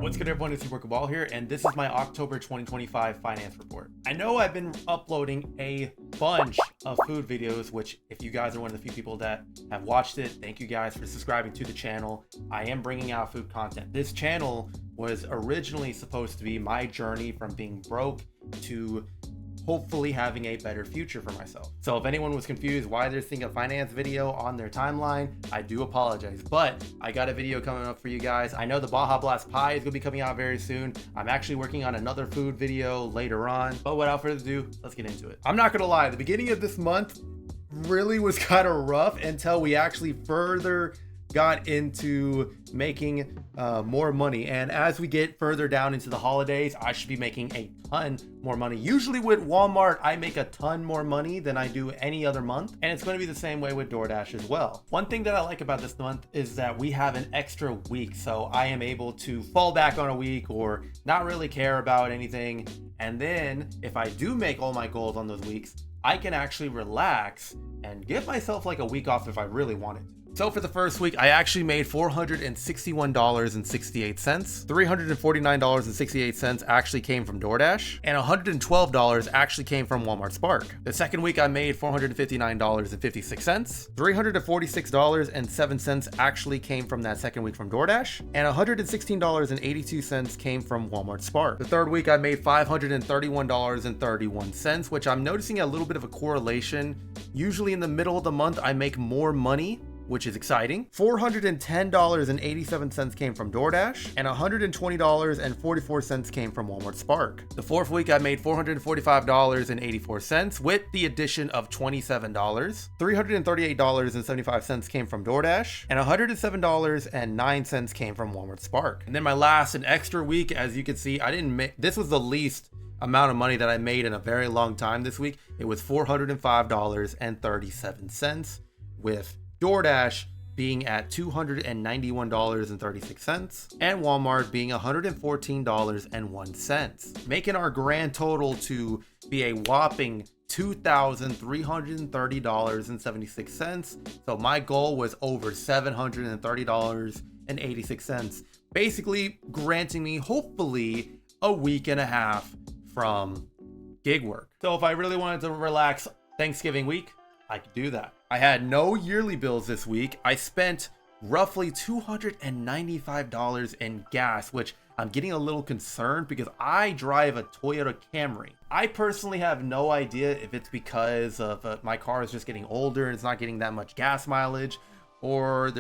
What's good, everyone? It's your Ball here, and this is my October 2025 finance report. I know I've been uploading a bunch of food videos, which if you guys are one of the few people that have watched it, thank you guys for subscribing to the channel. I am bringing out food content. This channel was originally supposed to be my journey from being broke to hopefully having a better future for myself. So if anyone was confused why they're seeing a finance video on their timeline, I do apologize, but I got a video coming up for you guys. I know the Baja Blast pie is gonna be coming out very soon. I'm actually working on another food video later on, but without further ado, let's get into it. I'm not gonna lie, the beginning of this month really was kind of rough until we actually further got into making more money. And as we get further down into the holidays, I should be making a ton more money. Usually with Walmart, I make a ton more money than I do any other month. And it's going to be the same way with Doordash as well. One thing that I like about this month is that we have an extra week. So I am able to fall back on a week or not really care about anything. And then if I do make all my goals on those weeks, I can actually relax and give myself like a week off if I really wanted to. So for the first week, I actually made $461.68. $349.68 actually came from Doordash, and $112 actually came from Walmart Spark. The second week, I made $459.56. $346.07 actually came from that second week from Doordash, and $116.82 came from Walmart Spark. The third week, I made $531.31, which I'm noticing a little bit of a correlation. Usually in the middle of the month, I make more money, which is exciting. $410.87 came from Doordash, and $120.44 came from Walmart Spark. The fourth week, I made $445.84 with the addition of $27. $338.75 came from Doordash, and $107.09 came from Walmart Spark. And then my last and extra week, as you can see, I didn't make, this was the least amount of money that I made in a very long time this week. It was $405.37 with Doordash being at $291.36 and Walmart being $114.01, making our grand total to be a whopping $2,330.76. So my goal was over $730.86, basically granting me hopefully a week and a half from gig work. So if I really wanted to relax Thanksgiving week, I could do that. I had no yearly bills this week. I spent roughly $295 in gas, which I'm getting a little concerned because I drive a Toyota Camry. I personally have no idea if it's because of my car is just getting older and it's not getting that much gas mileage, or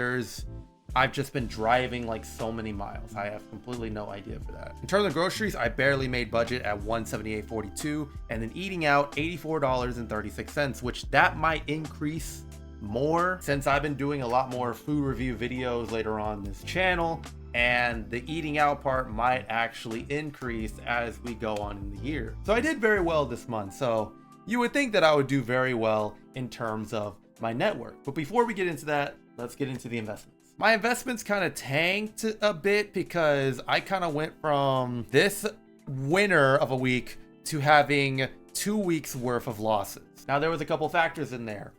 I've just been driving like so many miles. I have completely no idea for that. In terms of groceries, I barely made budget at $178.42, and then eating out $84.36, which that might increase more since I've been doing a lot more food review videos later on this channel, and the eating out part might actually increase as we go on in the year. So I did very well this month. So you would think that I would do very well in terms of my net worth. But before we get into that, let's get into the investments. My investments kind of tanked a bit because I kind of went from this winner of a week to having 2 weeks worth of losses. Now there was a couple factors in there.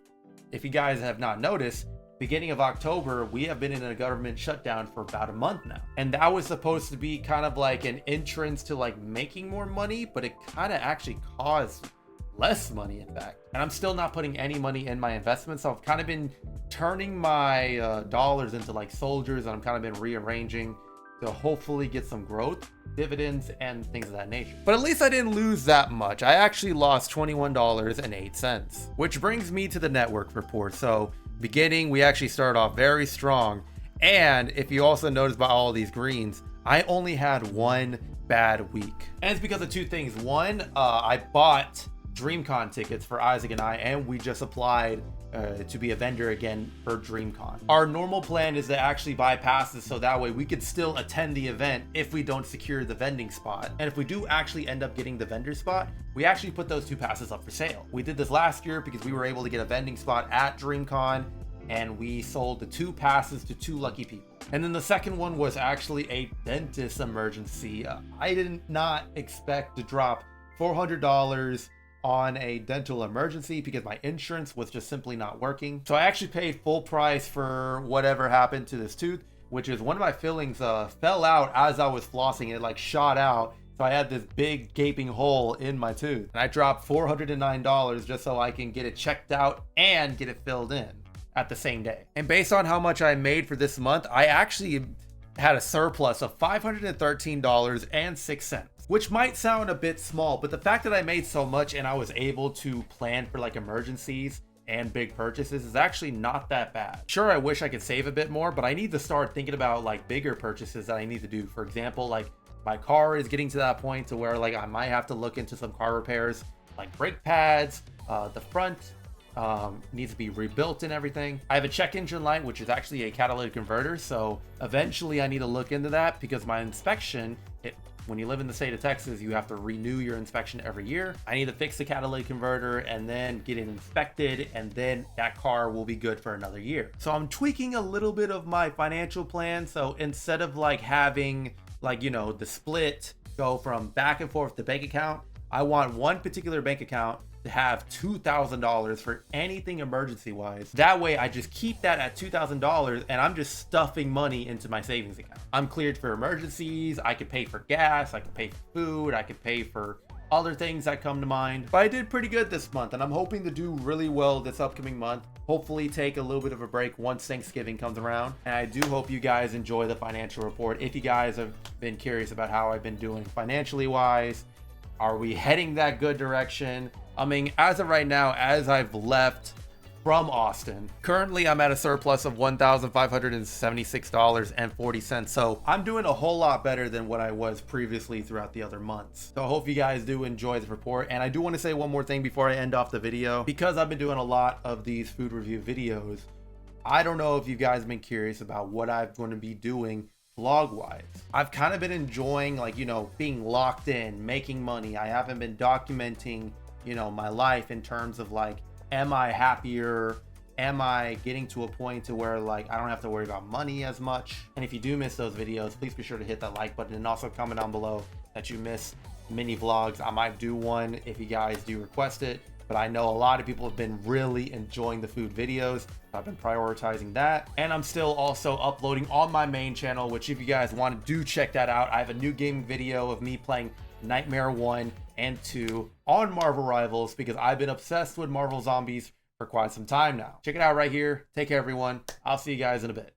If you guys have not noticed, beginning of October, we have been in a government shutdown for about a month now. And that was supposed to be kind of like an entrance to like making more money, but it kind of actually caused less money, in fact. And I'm still not putting any money in my investments. So I've kind of been turning my dollars into like soldiers, and I'm kind of been rearranging to hopefully get some growth, dividends, and things of that nature. But at least I didn't lose that much. I actually lost $21.08, which brings me to the network report. So beginning, we actually started off very strong. And if you also notice by all these greens, I only had one bad week. And it's because of two things. One, I bought DreamCon tickets for Isaac and I, and we just applied to be a vendor again for DreamCon. Our normal plan is to actually buy passes so that way we could still attend the event if we don't secure the vending spot. And if we do actually end up getting the vendor spot, we actually put those two passes up for sale. We did this last year because we were able to get a vending spot at DreamCon, and we sold the 2 passes to 2 lucky people. And then the second one was actually a dentist emergency. I did not expect to drop $400 on a dental emergency because my insurance was just simply not working. So I actually paid full price for whatever happened to this tooth, which is one of my fillings fell out as I was flossing. It like shot out. So I had this big gaping hole in my tooth. And I dropped $409 just so I can get it checked out and get it filled in at the same day. And based on how much I made for this month, I actually had a surplus of $513.06, which might sound a bit small, but the fact that I made so much and I was able to plan for like emergencies and big purchases is actually not that bad. Sure, I wish I could save a bit more, but I need to start thinking about like bigger purchases that I need to do. For example, like my car is getting to that point to where like I might have to look into some car repairs, like brake pads, the front needs to be rebuilt and everything. I have a check engine light, which is actually a catalytic converter, so eventually I need to look into that because my inspection, when you live in the state of Texas, you have to renew your inspection every year. I need to fix the catalytic converter and then get it inspected, and then that car will be good for another year. So I'm tweaking a little bit of my financial plan. So instead of like having like, you know, the split go from back and forth to bank account, I want one particular bank account to have $2,000 for anything emergency wise. That way I just keep that at $2,000 and I'm just stuffing money into my savings account. I'm cleared for emergencies. I could pay for gas, I could pay for food, I could pay for other things that come to mind. But I did pretty good this month and I'm hoping to do really well this upcoming month. Hopefully take a little bit of a break once Thanksgiving comes around. And I do hope you guys enjoy the financial report. If you guys have been curious about how I've been doing financially wise, are we heading that good direction? I mean, as of right now, as I've left from Austin, currently I'm at a surplus of $1,576.40. So I'm doing a whole lot better than what I was previously throughout the other months. So I hope you guys do enjoy the report. And I do want to say one more thing before I end off the video, because I've been doing a lot of these food review videos. I don't know if you guys have been curious about what I'm going to be doing vlog wise. I've kind of been enjoying, like, you know, being locked in, making money. I haven't been documenting, you know, my life in terms of like, am I happier? Am I getting to a point to where like I don't have to worry about money as much? And if you do miss those videos, please be sure to hit that like button and also comment down below that you miss mini vlogs. I might do one if you guys do request it, but I know a lot of people have been really enjoying the food videos. So I've been prioritizing that, and I'm still also uploading on my main channel, which if you guys want to do check that out. I have a new gaming video of me playing Nightmare 1 and 2 on Marvel Rivals because I've been obsessed with Marvel Zombies for quite some time now. Check it out right here. Take care, everyone. I'll see you guys in a bit.